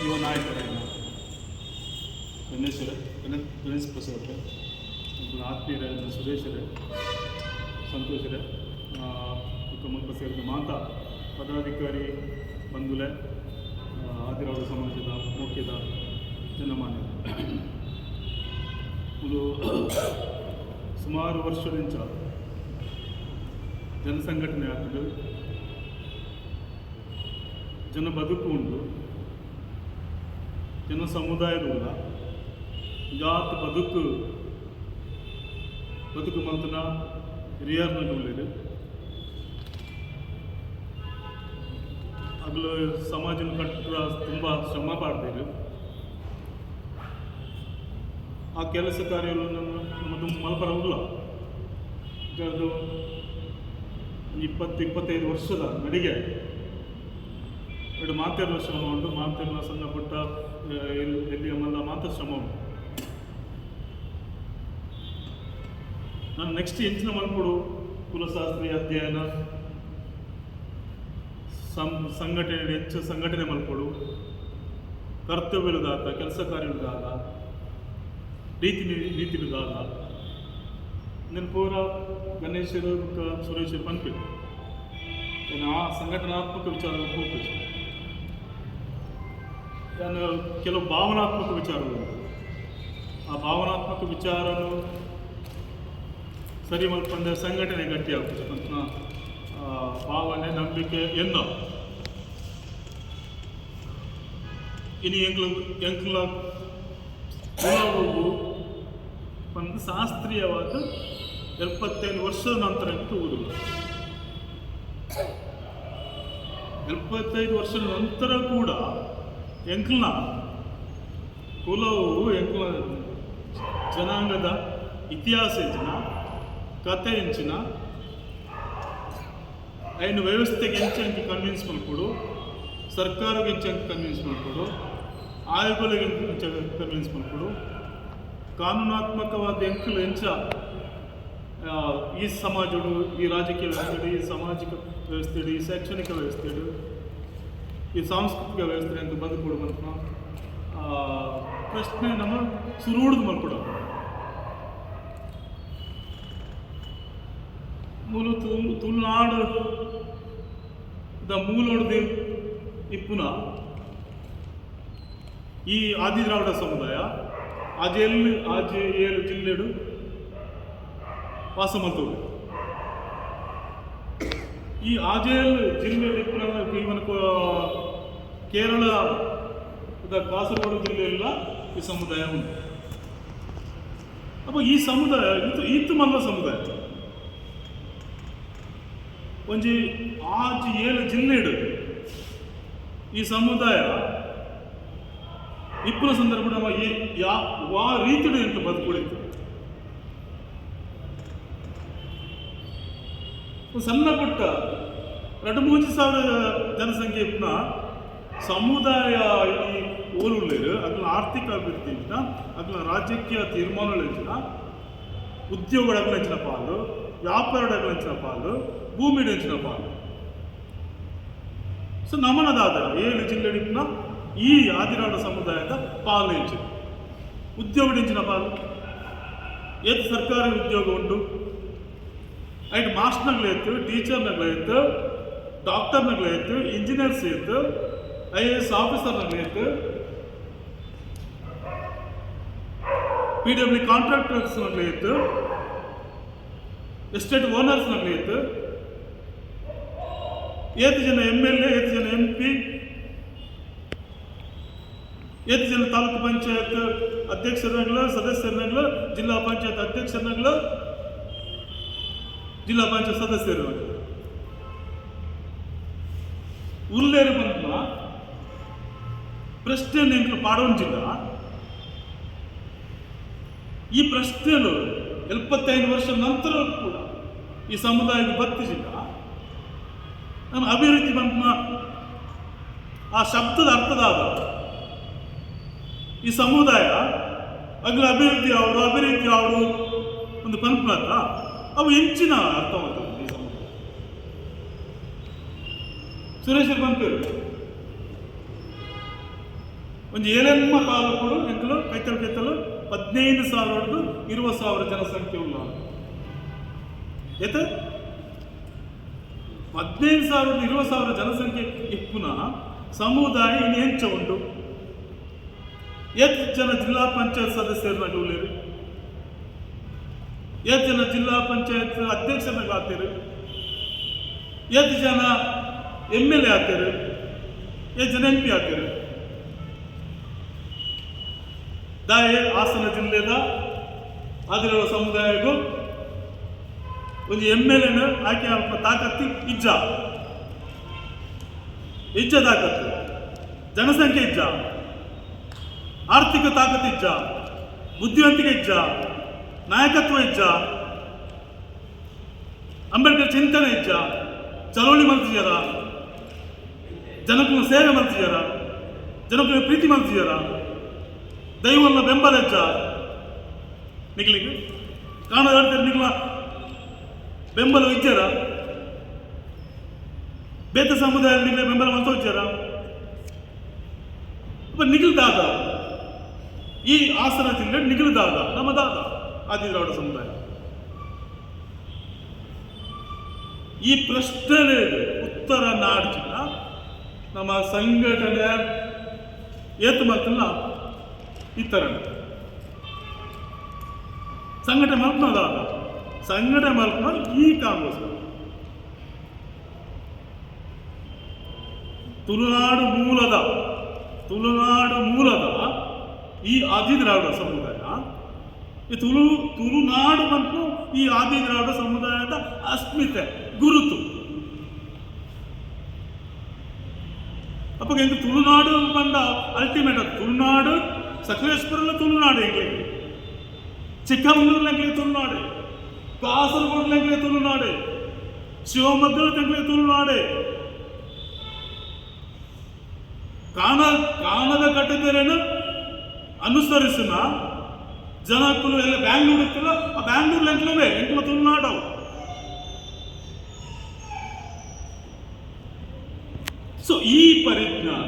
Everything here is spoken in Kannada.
ಯುವ ನಾಯಕರಾದ ಗಣೇಶ್ ಪ್ರಸಾದ್ ಆತ್ಮೀಯರಾದ ಸುರೇಶರೇ, ಸಂತೋಷರೇ, ಕುಟುಂಬ ಸೇರಿದ ಮಾತಾ ಪದಾಧಿಕಾರಿ ಬಂಧುಲೆ, ಆದಿರಾಳ ಸಮಾಜದ ಮುಖ್ಯದ ಜನಮಾನ್ಯರು, ಇದು ಸುಮಾರು ವರ್ಷದಿಂದ ಜನಸಂಘಟನೆ ಆಗ್ತದೆ, ಜನ ಬದುಕು ಉಂಟು, ಜನ ಸಮುದಾಯದ ಜಾತ ಬದುಕು ಮಂತನ ಹಿರಿಯರ್ನಾಗ ಉಳ್ಳೇದು ಅಗ್ಲು ಸಮಾಜನ ಕಟ್ಟುವ ತುಂಬ ಶ್ರಮ ಪಡ್ದೇರು. ಆ ಕೆಲಸ ಕಾರ್ಯಗಳು ನಮ್ಮದು ಮಲ್ಪರ ಉಲ್ಲ ಅದು 20-25 ವರ್ಷದ ನಡಿಗೆ ಎರಡು ಮಾತೆಲ್ಲ ಶ್ರಮ ಉಂಟು, ಮಾತೆಲ್ಲ ಸಣ್ಣ ಪುಟ್ಟ ಎಲ್ಲಿಯ ಮಲ್ಲ ಮಾತ್ರ ಶ್ರಮ ಉಂಟು. ನಾನು ನೆಕ್ಸ್ಟ್ ಹೆಚ್ಚಿನ ಮಲ್ಪಡು ಕುಲಶಾಸ್ತ್ರೀಯ ಅಧ್ಯಯನ ಸಂಘಟನೆ ಹೆಚ್ಚು ಸಂಘಟನೆ ಮಲ್ಪಡು, ಕರ್ತವ್ಯದಾತ ಕೆಲಸ ಕಾರ್ಯದಾದ ರೀತಿದಾದ నేను ಪೂರ ಗಣೇಶರು ಮತ್ತು ಸುರೇಶರು ಪಂಪಿಟ್ಟು నేను ಆ ಸಂಘಟನಾತ್ಮಕ ವಿಚಾರ ಹೋಗ್ಬೇಕು. ನಾನು ಕೆಲವು ಭಾವನಾತ್ಮಕ ವಿಚಾರಗಳು, ಆ ಭಾವನಾತ್ಮಕ ವಿಚಾರನು ಸರಿ ಮಲ್ಪಂದ ಸಂಘಟನೆ ಗಟ್ಟಿ ಆಗ್ತದೆ ಅಂತ ಭಾವನೆ ನಂಬಿಕೆ ಎನ್ನ ಇನ್ನು ಎಂಕ್ಲ ಒಂದು ಶಾಸ್ತ್ರೀಯವಾದ 75 ವರ್ಷದ ನಂತರ ಊರುಗಳು 75 ವರ್ಷದ ನಂತರ ಕೂಡ ಎಂಕ್ಲ ಕುಲವು ಎಂಕ್ಲ ಜನಾಂಗದ ಇತಿಹಾಸ ಹೆಚ್ಚಿನ ಕಥೆ ಹೆಂಚಿನ ಐನು ವ್ಯವಸ್ಥೆಗೆ ಹೆಂಚಂಕಿ ಕನ್ವಿನ್ಸ್ ಮಾಡ್ಕೊಡು, ಸರ್ಕಾರಕ್ಕೆ ಹೆಂಚಂಕಿ ಕನ್ವಿನ್ಸ್ ಮಾಡ್ಕೊಡು, ಆಯೋಗಗಳಿಗೆ ಕನ್ವಿನ್ಸ್ ಮಾಡ್ಕೊಡು, ಕಾನೂನಾತ್ಮಕವಾದ ಎಂಕಲು ಹೆಂಚ ಈ ಸಮಾಜಡು, ಈ ರಾಜಕೀಯ ವ್ಯವಸ್ಥೆ, ಈ ಸಾಮಾಜಿಕ ವ್ಯವಸ್ಥೆ, ಈ ಶೈಕ್ಷಣಿಕ ವ್ಯವಸ್ಥೆ, ಈ ಸಾಂಸ್ಕೃತಿಕ ವ್ಯವಸ್ಥೆ ಅಂತ ಬದುಕೊಡುವಂಥ ಪ್ರಶ್ನೆ ನಮ್ಮ ಸುರುಡ್ದು ಮಾಡ್ಕೊಡೋದು. ಮೂಲ ತುಳುನಾಡು ಮೂಲೋಡ್ದು ಇಪ್ಪುನ ಈ ಆದಿದ್ರಾವಿಡ ಸಮುದಾಯ ಆಜೆ 7 ಜಿಲ್ಲೆಡು ವಾಸ ಮಾಡ್ತವೆ. ಈ ಆಜೆ 7 ಜಿಲ್ಲೆಡು ಇಪ್ಪುನ ಇವನ ಕೇರಳದ ಕಾಸರಗೋಡು ಜಿಲ್ಲೆಯಲ್ಲ ಈ ಸಮುದಾಯ ಉಂಟು. ಅಪ್ಪ ಈ ಸಮುದಾಯ ಇತ್ತು ಮಲ್ಲ ಸಮುದಾಯ ಒಂಜಿ 7 ಜಿಲ್ಲೆಡು ಈ ಸಮುದಾಯ ಇಪ್ಪನ ಸಂದರ್ಭ ವಾ ರೀತಿಡು ಎಂತ ಬದುಕುಳಿತು. ಸಣ್ಣ ಪುಟ್ಟ 2-3 ಜನಸಂಖ್ಯೆ ಇಪ್ಪನ ಸಮುದಾಯ ಈ ಓಲುಳ್ಳೇರು ಅಗ್ಲ ಆರ್ಥಿಕ ಅಭಿವೃದ್ಧಿ ಹೆಚ್ಚಿನ, ಅಗ್ಲ ರಾಜಕೀಯ ತೀರ್ಮಾನಗಳು ಹೆಚ್ಚಿನ, ಉದ್ಯೋಗಗಳ ಹೆಚ್ಚಿನ ಪಾಲು, ವ್ಯಾಪಾರಗಳ ಹೆಚ್ಚಿನ ಪಾಲು, ಭೂಮಿ ಹೆಚ್ಚಿನ ಪಾಲು. ಸೊ ನಮನದಾದ 7 ಜಿಲ್ಲೆಡಿನ ಈ ಆದಿರಾಡ ಸಮುದಾಯದ ಪಾಲು ಹೆಚ್ಚು, ಉದ್ಯೋಗ ಹೆಚ್ಚಿನ ಪಾಲು. ಏತ್ ಸರ್ಕಾರಿ ಉದ್ಯೋಗ ಉಂಟು, ಐಟ್ ಮಾಸ್ಟರ್ನಗಳಾಯ್ತು, ಟೀಚರ್ನಗಳಾಯ್ತು, ಡಾಕ್ಟರ್ನಗಳಾಯ್ತು, ಇಂಜಿನಿಯರ್ಸ್ ಆಯ್ತು, IAS ಆಫೀಸರ್ನಗಳಾಯ್ತು, PW ಕಾಂಟ್ರಾಕ್ಟರ್ಸ್ನಗಳಾಯ್ತು, ಎಸ್ಟೇಟ್ ಓನರ್ಸ್ನಗಳಾಯ್ತು, 7 ಜನ MLA, 7 ಜನ MP, 7 ಜನ ತಾಲೂಕು ಪಂಚಾಯತ್ ಅಧ್ಯಕ್ಷರಗಳು, ಸದಸ್ಯರಗಳು, ಜಿಲ್ಲಾ ಪಂಚಾಯತ್ ಅಧ್ಯಕ್ಷರಗಳು, ಜಿಲ್ಲಾ ಪಂಚಾಯತ್ ಸದಸ್ಯರು ಉಲ್ಲೇರು ಬಂದ ಪ್ರಶ್ನೆಯನ್ನು ಇಂಕಲು ಪಾಡೋಂಜಿಲ್ಲ. ಈ ಪ್ರಶ್ನೆಗಳು 75 ವರ್ಷದ ನಂತರ ಕೂಡ ಈ ಸಮುದಾಯಕ್ಕೆ ಬತ್ತಿಸಿಲ್ಲ. ನಾನು ಅಭಿವೃದ್ಧಿ ಬಂದ ಆ ಶಬ್ದದ ಅರ್ಥದಾದ ಈ ಸಮುದಾಯ ಅಗ್ಲ ಅಭಿವೃದ್ಧಿ ಯಾವುದು ಒಂದು ಪಂಪನತ್ತ ಅವು ಹೆಚ್ಚಿನ ಅರ್ಥವಾಗ್ತದೆ. ಈ ಸಮುದಾಯ ಸುರೇಶ್ ಪಂಪರು ಒಂದು ಏಳೆಮ್ಮ ತಾಲೂಕು ಎಂಕಲು ಕೈತಲು 15,000 20,000 ಜನಸಂಖ್ಯೆ ಉಳ್ಳ ಏತ 15,000 20,000 ಜನಸಂಖ್ಯೆ ಇಪ್ಪುನ ಸಮುದಾಯ ಇನ್ನು ಹೆಂಚ ಉಂಟು. ಎಷ್ಟು ಜನ ಜಿಲ್ಲಾ ಪಂಚಾಯತ್ ಸದಸ್ಯರನ್ನಾಗಿ ಉಳ್ಳೇರು, ಎಷ್ಟು ಜನ ಜಿಲ್ಲಾ ಪಂಚಾಯತ್ ಅಧ್ಯಕ್ಷರನ್ನಾಗಿ ಆಗ್ತೀರಿ, ಎಷ್ಟು ಜನ MLA ಆಗ್ತೀರಿ, ಎಷ್ಟು ಜನ MP ಆಗ್ತೀರಿ. ದಾಯೆ ಹಾಸನ ಜಿಲ್ಲೆದ ಆದಿರುವ ಸಮುದಾಯಕ್ಕೂ ಒಂದು MLA ಆಯ್ಕೆ ಅಲ್ಪ ತಾಕತ್ತಿ ಇಜ್ಜ ತಾಕತ್ತು, ಜನಸಂಖ್ಯೆ ಇಜ್ಜ, ಆರ್ಥಿಕ ತಾಕತ್ತು ಇಜ್ಜ, ಬುದ್ಧಿವಂತಿಕೆ ಇಜ್ಜ, ನಾಯಕತ್ವ ಇಜ್ಜ, ಅಂಬೇಡ್ಕರ್ ಚಿಂತನೆ ಇಜ್ಜ, ಚಳವಳಿ ಮಲ್ತಿದಾರ, ಜನಕ್ಕೂ ಸೇವೆ ಮಲ್ತಿದಾರ, ಜನಕ್ಕೂ ಪ್ರೀತಿ ಮಲ್ತಿದಾರ, ದೈವನ ಬೆಂಬಲ ಇಜ್ಜ ನಿಗ್ಲಿಕ್ಕೆ ಕಾಣದಾಡ್ತಾರೆ. ನಿಗ್ಲ ಬೆಂಬಲ ಇಜ್ಜಾರ, ಬೇತ ಸಮುದಾಯ ನಿಗ್ಲ ಬೆಂಬಲ ಮಲ್ತ ಇಜ್ಜಾರ. ನಿಗಿಲ್ದಾದ ಈ ಹಾಸನ ಜಿಲ್ಲೆ ನಿಗಿಲ್ದಾದ ನಮ್ಮ ದಾದ ಆದಿದ್ರಾವಿಡ ಸಮುದಾಯ. ಈ ಪ್ರಶ್ನೆ ಉತ್ತರ ನಾಡಿನ ನಮ್ಮ ಸಂಘಟನೆ ಏತು ಮಲ್ತಲ್ಲ ಈ ಥರ ಸಂಘಟನೆ ಮಲ್ಪನದಾದ ಸಂಘಟನೆ ಮಲ್ಪನ ಈ ಕಾಂಗ್ರೆಸ್ ತುಳುನಾಡು ಮೂಲದ ಈ ಆದಿದ್ರಾವಿಡ ಸಮುದಾಯ, ಈ ತುಳುನಾಡು ಮತ್ತು ಈ ಆದಿದ್ರಾವಿಡ ಸಮುದಾಯದ ಅಸ್ಮಿತೆ ಗುರುತು. ಅಪ್ಪ ತುಳುನಾಡು ಬಂದ ಅಲ್ಟಿಮೇಟ್ ಅದು. ತುಳುನಾಡು ಸಕಲೇಶ್ಪುರಲ್ಲ ತುಳುನಾಡು ಎಂಗ್ಲಿಗೆ, ಚಿಕ್ಕಮಗಳೂರು ತುಳುನಾಡು, ಕಾಸರಗೋಡು ತುಳುನಾಡು, ಶಿವಮೊಗ್ಗ ತುಳುನಾಡು. ಕಾಣದ ಕಟ್ಟಿದರೇನು ಅನುಸರಿಸಿನ ಜನಕ್ಕೂ ಎಲ್ಲ ಬ್ಯಾಂಗ್ಳೂರ್ ಇರ್ತಲ್ಲ, ಆ ಬ್ಯಾಂಗ್ಳೂರ್ ಎಂಟ್ಲ ತುಳುನಾಡು. ಸೊ ಈ ಪರಿಜ್ಞಾನ